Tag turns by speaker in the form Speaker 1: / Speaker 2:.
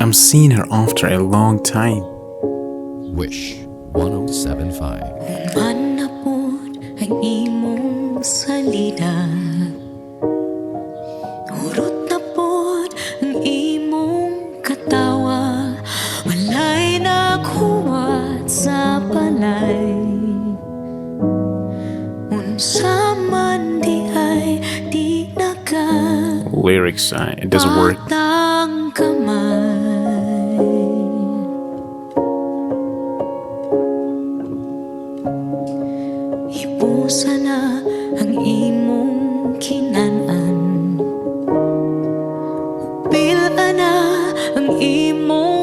Speaker 1: I'm seeing her after a long time.
Speaker 2: Wish 1075.
Speaker 3: Man na pod ang imong salida, urot na pod ang imong katawa, walay naghuwat sa balay. Unsa man di ay di
Speaker 1: Lyrics, it doesn't work.
Speaker 3: patang kamay. Ipusa na ang imong kinanan, upila na ang imong